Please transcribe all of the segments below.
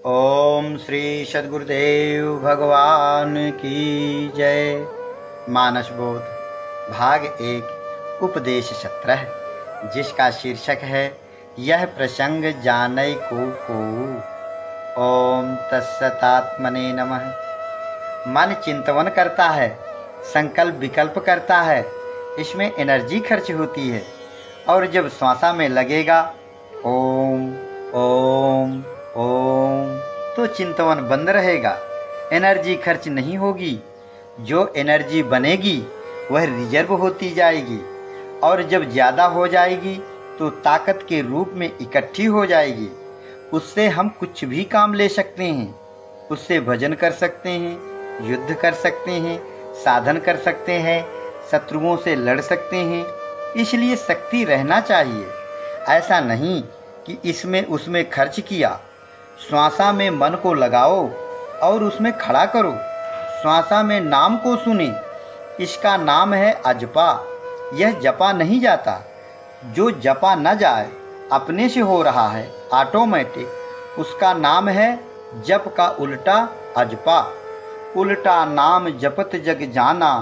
ओम श्री सद्गुरुदेव भगवान की जय। मानस बोध भाग 1 उपदेश 17 जिसका शीर्षक है यह प्रसंग जानै को। ओम तत्सतात्मने नमः। मन चिंतवन करता है, संकल्प विकल्प करता है, इसमें एनर्जी खर्च होती है। और जब श्वासा में लगेगा ओम ओम ओम तो चिंतवन बंद रहेगा, एनर्जी खर्च नहीं होगी। जो एनर्जी बनेगी वह रिजर्व होती जाएगी और जब ज़्यादा हो जाएगी तो ताकत के रूप में इकट्ठी हो जाएगी। उससे हम कुछ भी काम ले सकते हैं, उससे भजन कर सकते हैं, युद्ध कर सकते हैं, साधन कर सकते हैं, शत्रुओं से लड़ सकते हैं। इसलिए शक्ति रहना चाहिए। ऐसा नहीं कि इसमें उसमें खर्च किया। श्वासा में मन को लगाओ और उसमें खड़ा करो। श्वासा में नाम को सुने, इसका नाम है अजपा। यह जपा नहीं जाता। जो जपा न जाए अपने से हो रहा है ऑटोमेटिक, उसका नाम है जप का उल्टा अजपा। उल्टा नाम जपत जग जाना,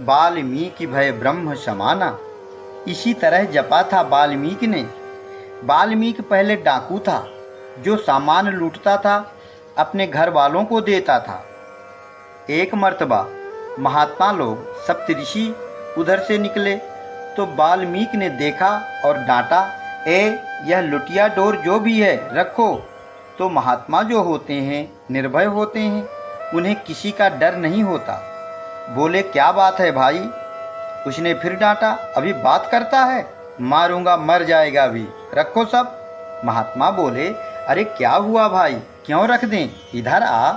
वाल्मीकि भय ब्रह्म समाना। इसी तरह जपा था वाल्मीकि ने। वाल्मीकि पहले डाकू था जो सामान लूटता था, अपने घर वालों को देता था। एक मर्तबा महात्मा लोग सप्तऋषि उधर से निकले तो वाल्मीकि ने देखा और डांटा, यह लुटिया डोर जो भी है रखो। तो महात्मा जो होते हैं निर्भय होते हैं, उन्हें किसी का डर नहीं होता। बोले, क्या बात है भाई? उसने फिर डांटा, अभी बात करता है, मारूंगा, मर जाएगा अभी, रखो सब। महात्मा बोले, अरे क्या हुआ भाई, क्यों रख दें, इधर आ।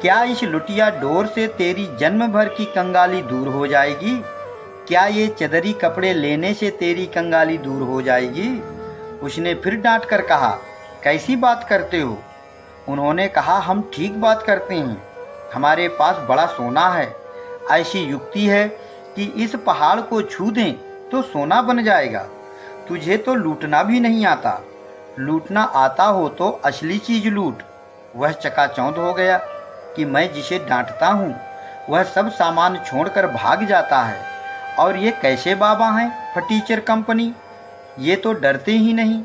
क्या इस लुटिया डोर से तेरी जन्म भर की कंगाली दूर हो जाएगी? क्या ये चदरी कपड़े लेने से तेरी कंगाली दूर हो जाएगी? उसने फिर डांट कर कहा, कैसी बात करते हो? उन्होंने कहा, हम ठीक बात करते हैं, हमारे पास बड़ा सोना है। ऐसी युक्ति है कि इस पहाड़ को छू दें तो सोना बन जाएगा। तुझे तो लूटना भी नहीं आता, लूटना आता हो तो असली चीज लूट। वह चकाचौंध हो गया कि मैं जिसे डांटता हूँ वह सब सामान छोड़कर भाग जाता है। और ये कैसे बाबा हैं फटीचर कंपनी, ये तो डरते ही नहीं।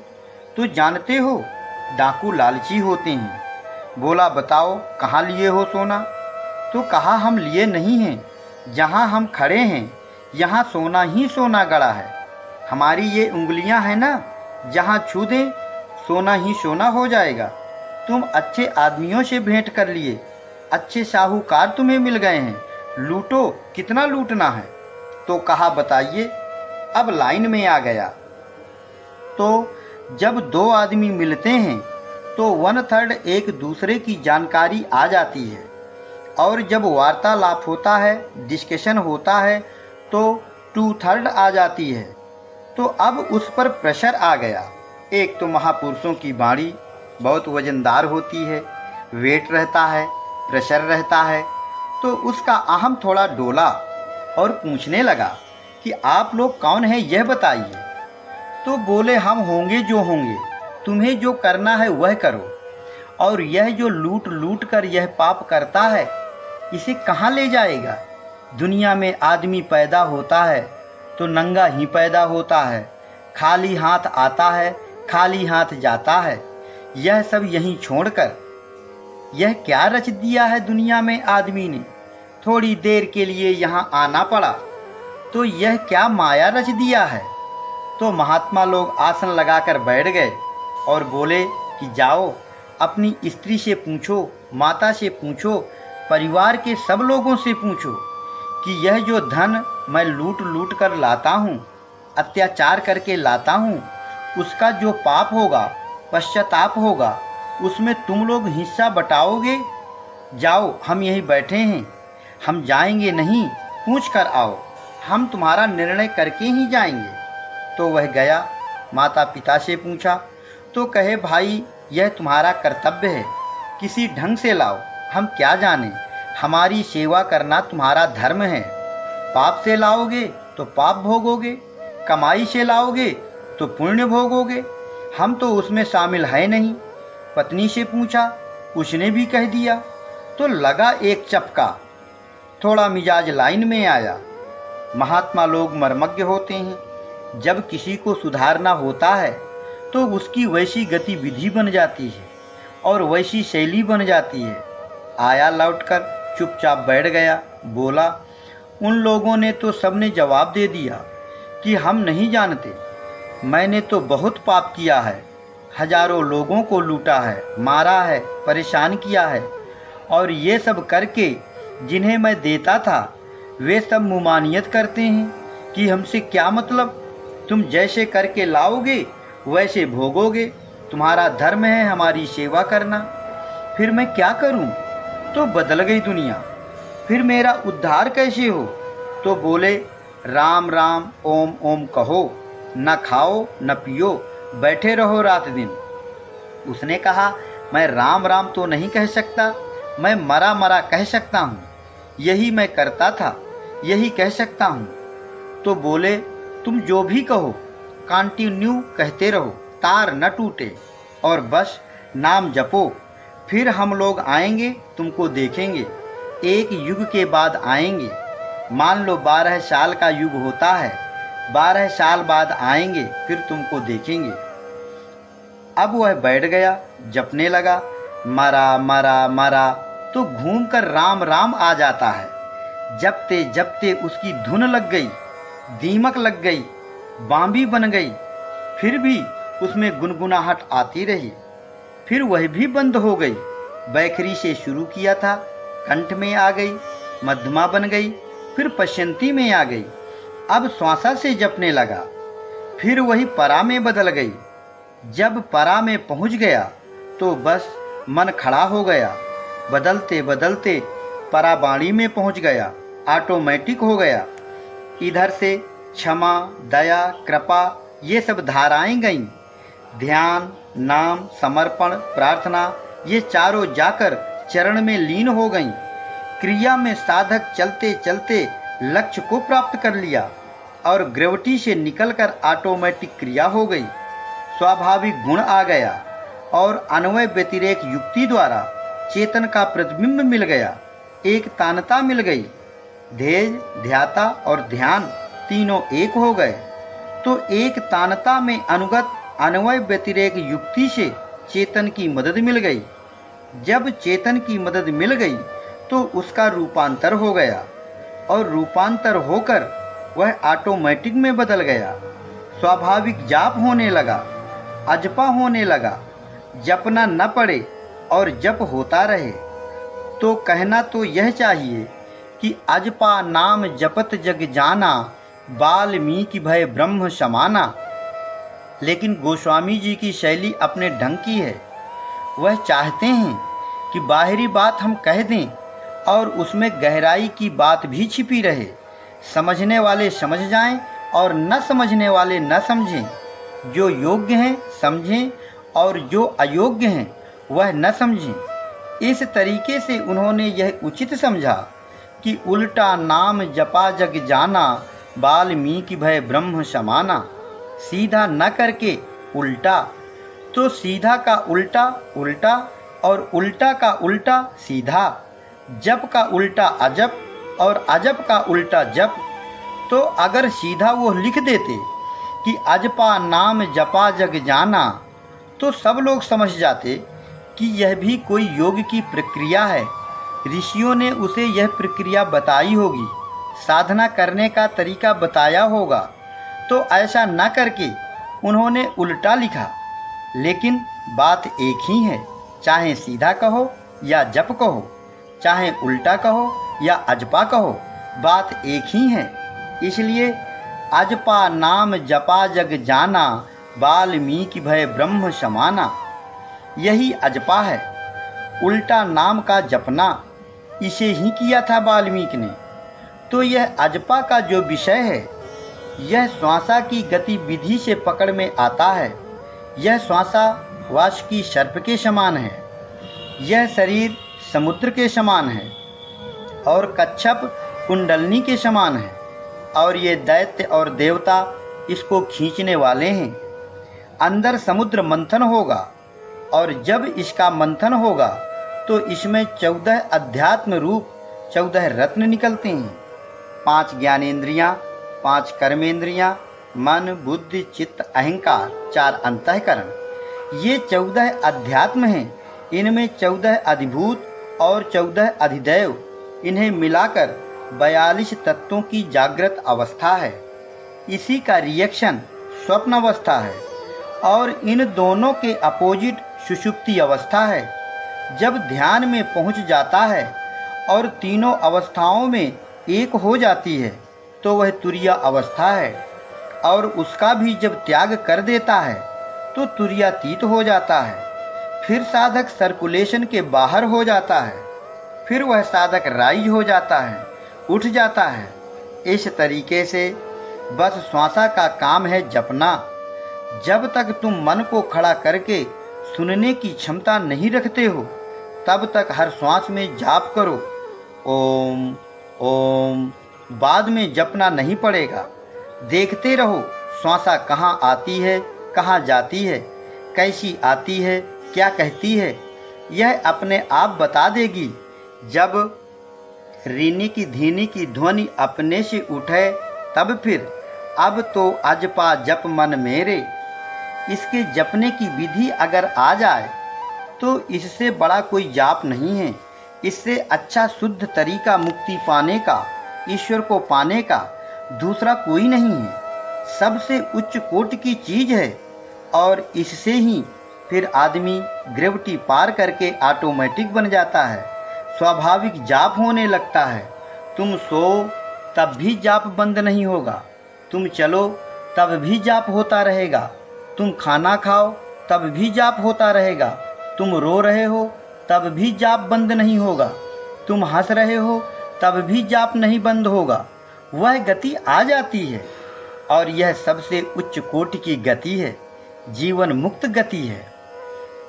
तो जानते हो डाकू लालची होते हैं। बोला, बताओ कहाँ लिए हो सोना? तो कहा, हम लिए नहीं हैं, जहाँ हम खड़े हैं यहाँ सोना ही सोना गड़ा है। हमारी ये उंगलियाँ हैं ना, जहाँ छू दें सोना ही सोना हो जाएगा। तुम अच्छे आदमियों से भेंट कर लिए, अच्छे साहूकार तुम्हें मिल गए हैं, लूटो, कितना लूटना है? तो कहा, बताइए। अब लाइन में आ गया। तो जब दो आदमी मिलते हैं तो 1/3 एक दूसरे की जानकारी आ जाती है। और जब वार्तालाप होता है, डिस्कशन होता है, तो 2/3 आ जाती है। तो अब उस पर प्रेशर आ गया। एक तो महापुरुषों की वाणी बहुत वजनदार होती है, वेट रहता है, प्रेशर रहता है। तो उसका अहम थोड़ा डोला और पूछने लगा कि आप लोग कौन हैं, यह बताइए। तो बोले, हम होंगे जो होंगे, तुम्हें जो करना है वह करो। और यह जो लूट लूट कर यह पाप करता है, इसे कहाँ ले जाएगा? दुनिया में आदमी पैदा होता है तो नंगा ही पैदा होता है, खाली हाथ आता है, खाली हाथ जाता है। यह सब यहीं छोड़कर यह क्या रच दिया है दुनिया में आदमी ने? थोड़ी देर के लिए यहाँ आना पड़ा तो यह क्या माया रच दिया है? तो महात्मा लोग आसन लगाकर बैठ गए और बोले कि जाओ अपनी स्त्री से पूछो, माता से पूछो, परिवार के सब लोगों से पूछो कि यह जो धन मैं लूट लूट कर लाता हूँ, अत्याचार करके लाता हूँ, उसका जो पाप होगा, पश्चाताप होगा, उसमें तुम लोग हिस्सा बटाओगे? जाओ, हम यहीं बैठे हैं, हम जाएंगे नहीं, पूछ कर आओ, हम तुम्हारा निर्णय करके ही जाएंगे। तो वह गया, माता पिता से पूछा तो कहे, भाई यह तुम्हारा कर्तव्य है, किसी ढंग से लाओ, हम क्या जाने, हमारी सेवा करना तुम्हारा धर्म है। पाप से लाओगे तो पाप भोगोगे, कमाई से लाओगे तो पुण्य भोगोगे, हम तो उसमें शामिल है नहीं। पत्नी से पूछा उसने भी कह दिया तो लगा एक चपका। थोड़ा मिजाज लाइन में आया। महात्मा लोग मर्मज्ञ होते हैं। जब किसी को सुधारना होता है तो उसकी वैसी गतिविधि बन जाती है और वैसी शैली बन जाती है। आया लौटकर चुपचाप बैठ गया। बोला, उन लोगों ने तो सबने जवाब दे दिया कि हम नहीं जानते। मैंने तो बहुत पाप किया है, हजारों लोगों को लूटा है, मारा है, परेशान किया है, और ये सब करके जिन्हें मैं देता था वे सब मुमानियत करते हैं कि हमसे क्या मतलब, तुम जैसे करके लाओगे वैसे भोगोगे, तुम्हारा धर्म है हमारी सेवा करना। फिर मैं क्या करूं? तो बदल गई दुनिया। फिर मेरा उद्धार कैसे हो? तो बोले, राम राम ओम ओम कहो, न खाओ न पियो, बैठे रहो रात दिन। उसने कहा, मैं राम राम तो नहीं कह सकता, मैं मरा मरा कह सकता हूँ। यही मैं करता था, यही कह सकता हूँ। तो बोले, तुम जो भी कहो कंटिन्यू कहते रहो, तार न टूटे, और बस नाम जपो। फिर हम लोग आएंगे, तुमको देखेंगे। एक युग के बाद आएंगे। मान लो 12 साल का युग होता है, 12 साल बाद आएंगे, फिर तुमको देखेंगे। अब वह बैठ गया, जपने लगा। मरा मरा मरा तो घूमकर राम राम आ जाता है। जपते जपते उसकी धुन लग गई, दीमक लग गई, बांबी बन गई। फिर भी उसमें गुनगुनाहट आती रही। फिर वह भी बंद हो गई। बैखरी से शुरू किया था, कंठ में आ गई, मध्यमा बन गई, फिर पश्यंती में आ गई। अब श्वासा से जपने लगा। फिर वही परा में बदल गई। जब परा में पहुंच गया तो बस मन खड़ा हो गया। बदलते बदलते पराबाणी में पहुंच गया, ऑटोमेटिक हो गया। इधर से क्षमा, दया, कृपा ये सब धाराएं गईं। ध्यान, नाम, समर्पण, प्रार्थना ये चारों जाकर चरण में लीन हो गईं। क्रिया में साधक चलते चलते लक्ष्य को प्राप्त कर लिया और ग्रेविटी से निकलकर ऑटोमेटिक क्रिया हो गई। स्वाभाविक गुण आ गया और अन्वय व्यतिरेक युक्ति द्वारा चेतन का प्रतिबिंब मिल गया। एक तानता मिल गई। ध्येय, ध्याता और ध्यान तीनों एक हो गए। तो एक तानता में अनुगत अन्वय व्यतिरेक युक्ति से चेतन की मदद मिल गई। जब चेतन की मदद मिल गई तो उसका रूपांतर हो गया और रूपांतर होकर वह ऑटोमेटिक में बदल गया। स्वाभाविक जाप होने लगा, अजपा होने लगा। जपना न पड़े और जप होता रहे। तो कहना तो यह चाहिए कि अजपा नाम जपत जग जाना, वाल्मीकि भय ब्रह्म समाना। लेकिन गोस्वामी जी की शैली अपने ढंग की है। वह चाहते हैं कि बाहरी बात हम कह दें और उसमें गहराई की बात भी छिपी रहे। समझने वाले समझ जाएं और न समझने वाले न समझें। जो योग्य हैं समझें और जो अयोग्य हैं वह न समझें। इस तरीके से उन्होंने यह उचित समझा कि उल्टा नाम जपा जग जाना, वाल्मीकि भय ब्रह्म समाना। सीधा न करके उल्टा, तो सीधा का उल्टा उल्टा और उल्टा का उल्टा सीधा। जप का उल्टा अजप और अजप का उल्टा जप। तो अगर सीधा वो लिख देते कि अजपा नाम जपा जग जाना, तो सब लोग समझ जाते कि यह भी कोई योग की प्रक्रिया है। ऋषियों ने उसे यह प्रक्रिया बताई होगी, साधना करने का तरीका बताया होगा। तो ऐसा न करके उन्होंने उल्टा लिखा। लेकिन बात एक ही है, चाहे सीधा कहो या जप कहो, चाहे उल्टा कहो या अजपा कहो, बात एक ही है। इसलिए अजपा नाम जपा जग जाना, वाल्मीकि भय ब्रह्म समाना। यही अजपा है, उल्टा नाम का जपना। इसे ही किया था वाल्मीकि ने। तो यह अजपा का जो विषय है, यह श्वासा की गतिविधि से पकड़ में आता है। यह श्वासा वासुकी सर्प के समान है, यह शरीर समुद्र के समान है और कच्छप कुंडलनी के समान है, और ये दैत्य और देवता इसको खींचने वाले हैं। अंदर समुद्र मंथन होगा और जब इसका मंथन होगा तो इसमें 14 अध्यात्म रूप 14 रत्न निकलते हैं। 5 ज्ञानेंद्रियां, 5 कर्मेंद्रियां, मन, बुद्धि, चित्त, अहंकार, 4 अंतःकरण। ये 14 अध्यात्म हैं। इनमें 14 अधिभूत और 14 अधिदैव, इन्हें मिलाकर 42 तत्वों की जागृत अवस्था है। इसी का रिएक्शन स्वप्न अवस्था है और इन दोनों के अपोजिट सुषुप्ति अवस्था है। जब ध्यान में पहुंच जाता है और तीनों अवस्थाओं में एक हो जाती है तो वह तुरीय अवस्था है, और उसका भी जब त्याग कर देता है तो तुरीयातीत हो जाता है। फिर साधक सर्कुलेशन के बाहर हो जाता है, फिर वह साधक राइज हो जाता है, उठ जाता है। इस तरीके से बस श्वासा का काम है जपना। जब तक तुम मन को खड़ा करके सुनने की क्षमता नहीं रखते हो तब तक हर श्वास में जाप करो, ओम ओम। बाद में जपना नहीं पड़ेगा। देखते रहो श्वासा कहाँ आती है, कहाँ जाती है, कैसी आती है, क्या कहती है, यह अपने आप बता देगी। जब रीनी की धीनी की ध्वनि अपने से उठे तब फिर अब तो अजपा जप मन मेरे। इसके जपने की विधि अगर आ जाए तो इससे बड़ा कोई जाप नहीं है। इससे अच्छा शुद्ध तरीका मुक्ति पाने का, ईश्वर को पाने का दूसरा कोई नहीं है। सबसे उच्च कोटि की चीज है और इससे ही फिर आदमी ग्रेविटी पार करके ऑटोमेटिक बन जाता है, स्वाभाविक जाप होने लगता है। तुम सो तब भी जाप बंद नहीं होगा, तुम चलो तब भी जाप होता रहेगा, तुम खाना खाओ तब भी जाप होता रहेगा, तुम रो रहे हो तब भी जाप बंद नहीं होगा, तुम हंस रहे हो तब भी जाप नहीं बंद होगा। वह गति आ जाती है और यह सबसे उच्च कोटि की गति है, जीवन मुक्त गति है।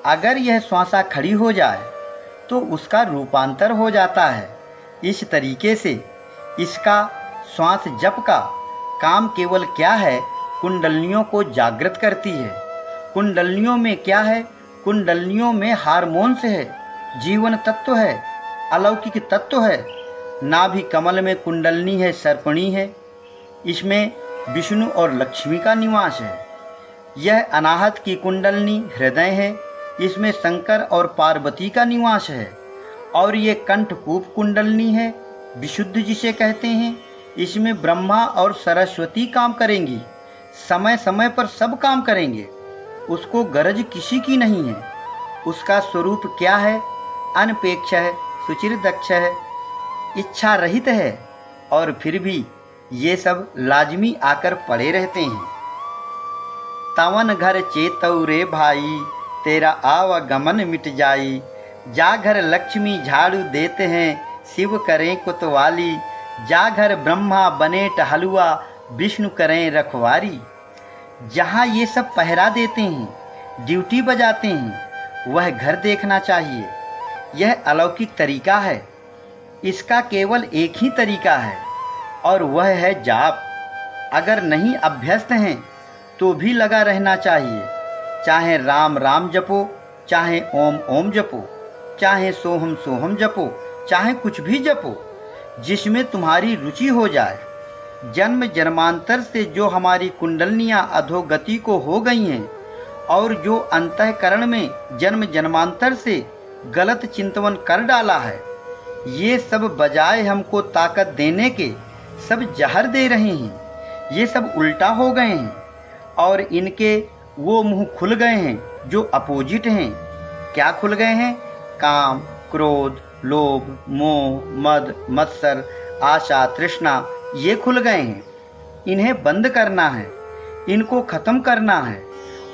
अगर यह श्वासा खड़ी हो जाए तो उसका रूपांतर हो जाता है। इस तरीके से इसका श्वास जप का काम केवल क्या है, कुंडलियों को जागृत करती है। कुंडलियों में क्या है, कुंडलियों में हार्मोन्स है, जीवन तत्व है, अलौकिक तत्व है। नाभि कमल में कुंडलनी है, सर्पणी है, इसमें विष्णु और लक्ष्मी का निवास है। यह अनाहत की कुंडलनी हृदय है, इसमें शंकर और पार्वती का निवास है। और ये कंठकूप कुंडलनी है, विशुद्ध जिसे कहते हैं, इसमें ब्रह्मा और सरस्वती काम करेंगी, समय समय पर सब काम करेंगे। उसको गरज किसी की नहीं है। उसका स्वरूप क्या है, अनपेक्ष है, सुचिर दक्ष है, इच्छा रहित है, और फिर भी ये सब लाजमी आकर पड़े रहते हैं। तवन घर चेतौ रे भाई, तेरा आवागमन मिट जाई। जा घर लक्ष्मी झाड़ू देते हैं, शिव करें कुतवाली। जा घर ब्रह्मा बने टहलुआ, विष्णु करें रखवारी। जहाँ ये सब पहरा देते हैं, ड्यूटी बजाते हैं, वह घर देखना चाहिए। यह अलौकिक तरीका है। इसका केवल एक ही तरीका है और वह है जाप। अगर नहीं अभ्यस्त हैं तो भी लगा रहना चाहिए। चाहे राम राम जपो, चाहे ओम ओम जपो, चाहे सोहम सोहम जपो, चाहे कुछ भी जपो, जिसमें तुम्हारी रुचि हो जाए। जन्म जन्मांतर से जो हमारी कुंडलनियाँ अधोगति को हो गई हैं और जो अंतःकरण में जन्म जन्मांतर से गलत चिंतन कर डाला है, ये सब बजाय हमको ताकत देने के सब जहर दे रहे हैं। ये सब उल्टा हो गए हैं और इनके वो मुंह खुल गए हैं जो अपोजिट हैं। क्या खुल गए हैं? काम, क्रोध, लोभ, मोह, मद, मत्सर, आशा, तृष्णा, ये खुल गए हैं। इन्हें बंद करना है, इनको खत्म करना है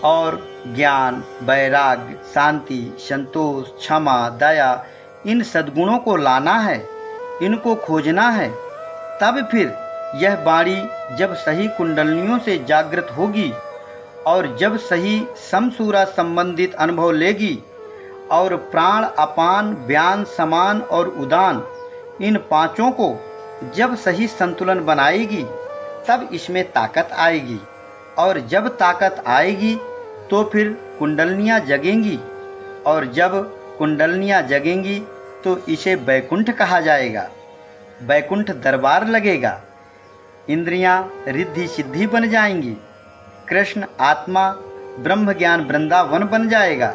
और ज्ञान, वैराग्य, शांति, संतोष, क्षमा, दया, इन सद्गुणों को लाना है, इनको खोजना है। तब फिर यह वाणी जब सही कुंडलियों से जागृत होगी और जब सही समसूरा संबंधित अनुभव लेगी और प्राण, अपान, व्यान, समान और उदान, इन पांचों को जब सही संतुलन बनाएगी तब इसमें ताकत आएगी। और जब ताकत आएगी तो फिर कुंडलियाँ जगेंगी और जब कुंडलनियाँ जगेंगी तो इसे वैकुंठ कहा जाएगा, वैकुंठ दरबार लगेगा। इंद्रियां रिद्धि सिद्धि बन जाएंगी। कृष्ण आत्मा ब्रह्म ज्ञान वृंदावन बन जाएगा।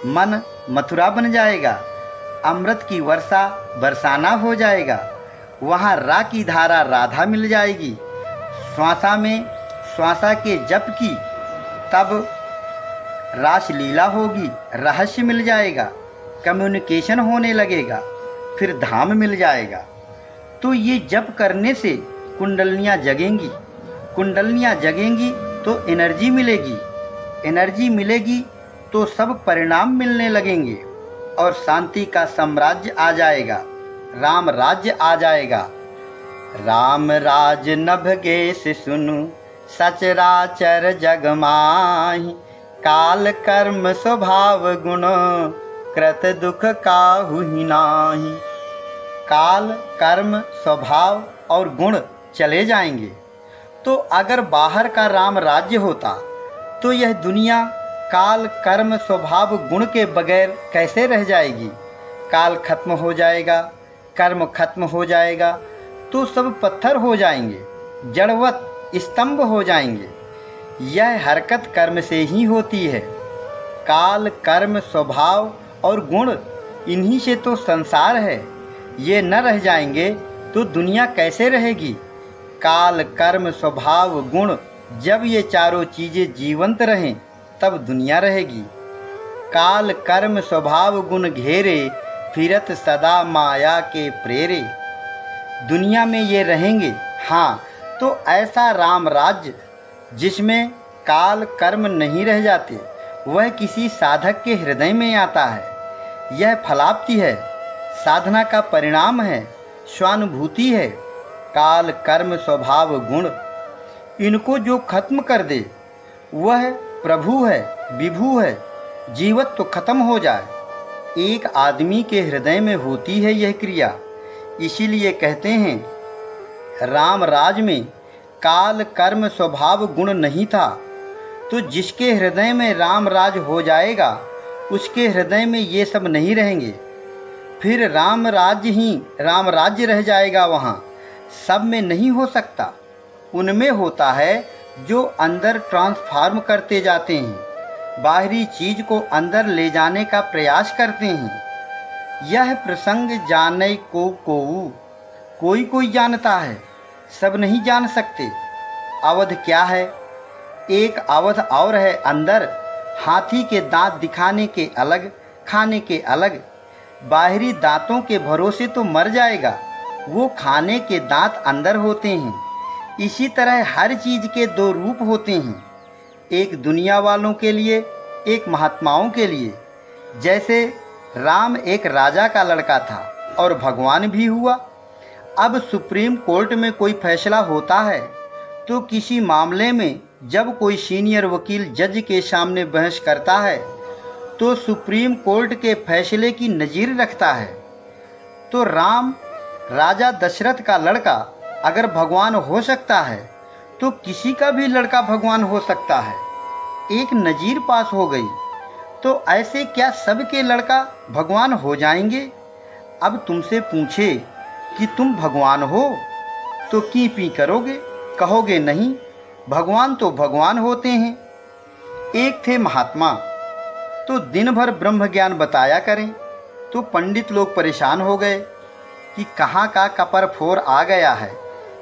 मन मथुरा बन जाएगा। अमृत की वर्षा बरसाना हो जाएगा। वहाँ रा की धारा राधा मिल जाएगी। श्वासा में श्वासा के जप की तब रास लीला होगी, रहस्य मिल जाएगा, कम्युनिकेशन होने लगेगा, फिर धाम मिल जाएगा। तो ये जप करने से कुंडलनियाँ जगेंगी। कुंडलनियाँ जगेंगी तो एनर्जी मिलेगी। एनर्जी मिलेगी तो सब परिणाम मिलने लगेंगे और शांति का साम्राज्य आ जाएगा, राम राज्य आ जाएगा। राम राज नभगे से सुनु, सचराचर जग माहि। काल कर्म स्वभाव गुण, कृत दुख काहू ही नाही। काल कर्म स्वभाव और गुण चले जाएंगे। तो अगर बाहर का राम राज्य होता तो यह दुनिया काल कर्म स्वभाव गुण के बगैर कैसे रह जाएगी। काल खत्म हो जाएगा, कर्म खत्म हो जाएगा तो सब पत्थर हो जाएंगे, जड़वत स्तंभ हो जाएंगे। यह हरकत कर्म से ही होती है। काल कर्म स्वभाव और गुण, इन्हीं से तो संसार है। ये न रह जाएंगे तो दुनिया कैसे रहेगी। काल कर्म स्वभाव गुण, जब ये चारों चीज़ें जीवंत रहें तब दुनिया रहेगी। काल कर्म स्वभाव गुण घेरे, फिरत सदा माया के प्रेरे। दुनिया में ये रहेंगे। हाँ, तो ऐसा राम राज्य जिसमें काल कर्म नहीं रह जाते, वह किसी साधक के हृदय में आता है। यह फलाप्ति है, साधना का परिणाम है, स्वानुभूति है। काल कर्म स्वभाव गुण, इनको जो खत्म कर दे वह प्रभु है, विभु है। जीवत तो खत्म हो जाए। एक आदमी के हृदय में होती है यह क्रिया। इसीलिए कहते हैं राम राज में काल कर्म स्वभाव गुण नहीं था। तो जिसके हृदय में राम राज हो जाएगा उसके हृदय में ये सब नहीं रहेंगे। फिर राम राज्य ही राम राज्य रह जाएगा। वहाँ सब में नहीं हो सकता। उनमें होता है जो अंदर ट्रांसफॉर्म करते जाते हैं, बाहरी चीज को अंदर ले जाने का प्रयास करते हैं। यह प्रसंग जाने को कोई कोई जानता है, सब नहीं जान सकते। अवध क्या है? एक अवध और है अंदर। हाथी के दांत दिखाने के अलग, खाने के अलग। बाहरी दांतों के भरोसे तो मर जाएगा, वो खाने के दांत अंदर होते हैं। इसी तरह हर चीज के दो रूप होते हैं, एक दुनिया वालों के लिए, एक महात्माओं के लिए। जैसे राम एक राजा का लड़का था और भगवान भी हुआ। अब सुप्रीम कोर्ट में कोई फैसला होता है तो किसी मामले में जब कोई सीनियर वकील जज के सामने बहस करता है तो सुप्रीम कोर्ट के फैसले की नज़ीर रखता है। तो राम राजा दशरथ का लड़का अगर भगवान हो सकता है तो किसी का भी लड़का भगवान हो सकता है। एक नज़ीर पास हो गई। तो ऐसे क्या सबके लड़का भगवान हो जाएंगे? अब तुमसे पूछे कि तुम भगवान हो तो की पी करोगे, कहोगे नहीं। भगवान तो भगवान होते हैं। एक थे महात्मा, तो दिन भर ब्रह्म ज्ञान बताया करें। तो पंडित लोग परेशान हो गए कि कहाँ का कपर फोर आ गया है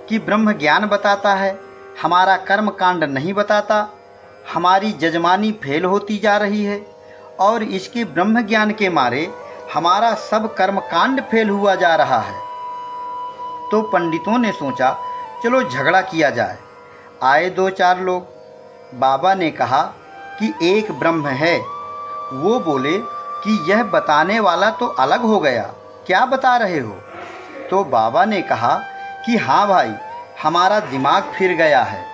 कि ब्रह्म ज्ञान बताता है, हमारा कर्म कांड नहीं बताता। हमारी जजमानी फेल होती जा रही है और इसके ब्रह्म ज्ञान के मारे हमारा सब कर्म कांड फेल हुआ जा रहा है। तो पंडितों ने सोचा चलो झगड़ा किया जाए। आए दो चार लोग। बाबा ने कहा कि एक ब्रह्म है। वो बोले कि यह बताने वाला तो अलग हो गया, क्या बता रहे हो? तो बाबा ने कहा कि हाँ भाई, हमारा दिमाग फिर गया है,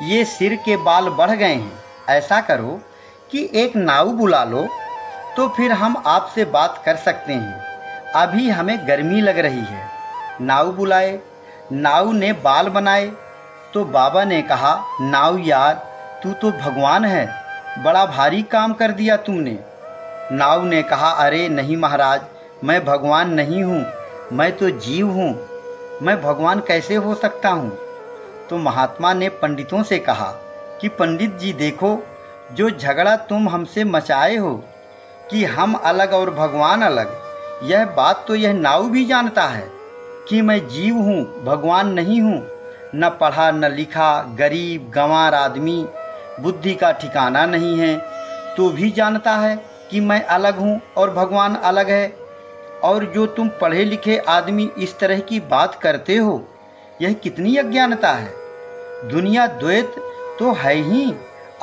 ये सिर के बाल बढ़ गए हैं। ऐसा करो कि एक नाऊ बुला लो तो फिर हम आपसे बात कर सकते हैं। अभी हमें गर्मी लग रही है। नाऊ बुलाए, नाऊ ने बाल बनाए। तो बाबा ने कहा नाऊ यार, तू तो भगवान है, बड़ा भारी काम कर दिया तुमने। नाव ने कहा, अरे नहीं महाराज, मैं भगवान नहीं हूँ, मैं तो जीव हूँ, मैं भगवान कैसे हो सकता हूँ। तो महात्मा ने पंडितों से कहा कि पंडित जी देखो, जो झगड़ा तुम हमसे मचाए हो कि हम अलग और भगवान अलग, यह बात तो यह नाव भी जानता है कि मैं जीव हूँ, भगवान नहीं हूँ। न पढ़ा न लिखा, गरीब गंवार आदमी, बुद्धि का ठिकाना नहीं है, तो भी जानता है कि मैं अलग हूँ और भगवान अलग है। और जो तुम पढ़े लिखे आदमी इस तरह की बात करते हो, यह कितनी अज्ञानता है। दुनिया द्वैत तो है ही,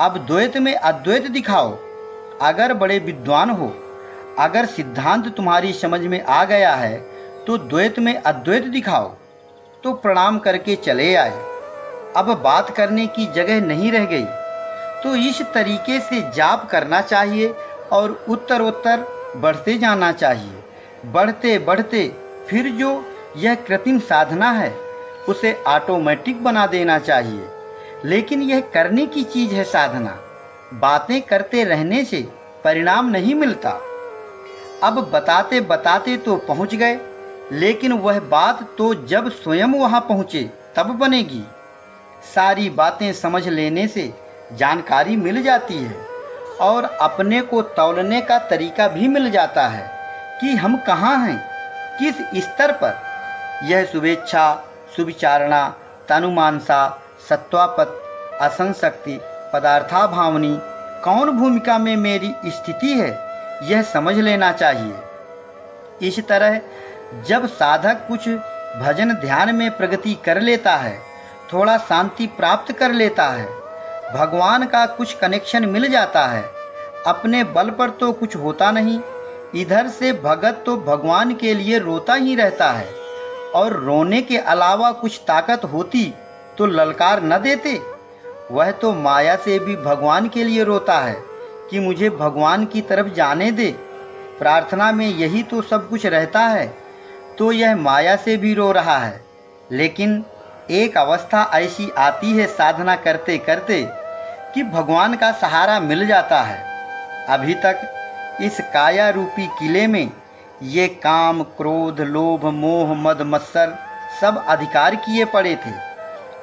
अब द्वैत में अद्वैत दिखाओ। अगर बड़े विद्वान हो, अगर सिद्धांत तुम्हारी समझ में आ गया है, तो द्वैत में अद्वैत दिखाओ। तो प्रणाम करके चले आए। अब बात करने की जगह नहीं रह गई। तो इस तरीके से जाप करना चाहिए और उत्तरोत्तर बढ़ते जाना चाहिए। बढ़ते बढ़ते फिर जो यह कृत्रिम साधना है, उसे ऑटोमेटिक बना देना चाहिए। लेकिन यह करने की चीज है साधना। बातें करते रहने से परिणाम नहीं मिलता। अब बताते बताते तो पहुंच गए, लेकिन वह बात तो जब स्वयं वहां पहुंचे तब बनेगी। सारी बातें समझ लेने से जानकारी मिल जाती है और अपने को तौलने का तरीका भी मिल जाता है कि हम कहाँ हैं, किस स्तर पर। यह शुभेच्छा, सुविचारणा, तनुमानसा, सत्वापत, असंशक्ति, पदार्थाभावनी, कौन भूमिका में मेरी स्थिति है, यह समझ लेना चाहिए। इस तरह जब साधक कुछ भजन ध्यान में प्रगति कर लेता है, थोड़ा शांति प्राप्त कर लेता है, भगवान का कुछ कनेक्शन मिल जाता है, अपने बल पर तो कुछ होता नहीं। इधर से भगत तो भगवान के लिए रोता ही रहता है, और रोने के अलावा कुछ ताकत होती तो ललकार न देते। वह तो माया से भी भगवान के लिए रोता है कि मुझे भगवान की तरफ जाने दे। प्रार्थना में यही तो सब कुछ रहता है, तो यह माया से भी रो रहा है। लेकिन एक अवस्था ऐसी आती है साधना करते करते कि भगवान का सहारा मिल जाता है। अभी तक इस काया रूपी किले में ये काम, क्रोध, लोभ, मोह, मद, मत्सर सब अधिकार किए पड़े थे।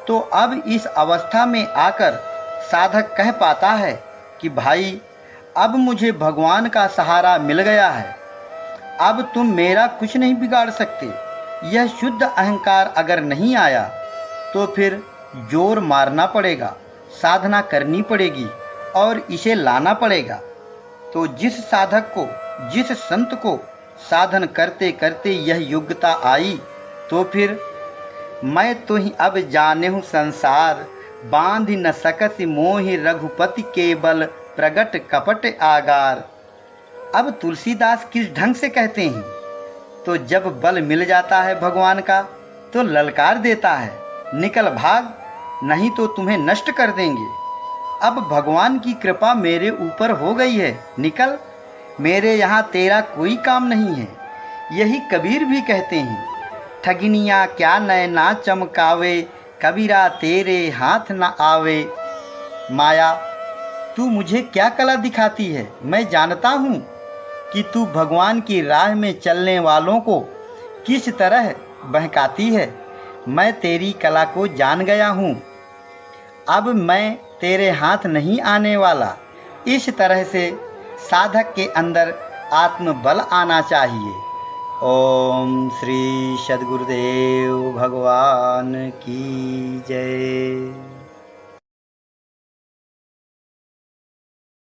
तो अब इस अवस्था में आकर साधक कह पाता है कि भाई, अब मुझे भगवान का सहारा मिल गया है, अब तुम मेरा कुछ नहीं बिगाड़ सकते। यह शुद्ध अहंकार अगर नहीं आया तो फिर जोर मारना पड़ेगा, साधना करनी पड़ेगी और इसे लाना पड़ेगा। तो जिस साधक को, जिस संत को साधन करते करते यह योग्यता आई, तो फिर मैं तो ही अब जाने हूँ संसार, बांध न सकत मोहि रघुपति केवल, प्रगट कपट आगार। अब तुलसीदास किस ढंग से कहते हैं, तो जब बल मिल जाता है भगवान का तो ललकार देता है, निकल भाग, नहीं तो तुम्हें नष्ट कर देंगे। अब भगवान की कृपा मेरे ऊपर हो गई है, निकल, मेरे यहाँ तेरा कोई काम नहीं है। यही कबीर भी कहते हैं, ठगिनियाँ क्या नैना चमकावे, कबीरा तेरे हाथ न आवे। माया, तू मुझे क्या कला दिखाती है। मैं जानता हूँ कि तू भगवान की राह में चलने वालों को किस तरह बहकाती है। मैं तेरी कला को जान गया हूँ, अब मैं तेरे हाथ नहीं आने वाला। इस तरह से साधक के अंदर आत्मबल आना चाहिए। ओम श्री सद्गुरुदेव भगवान की जय।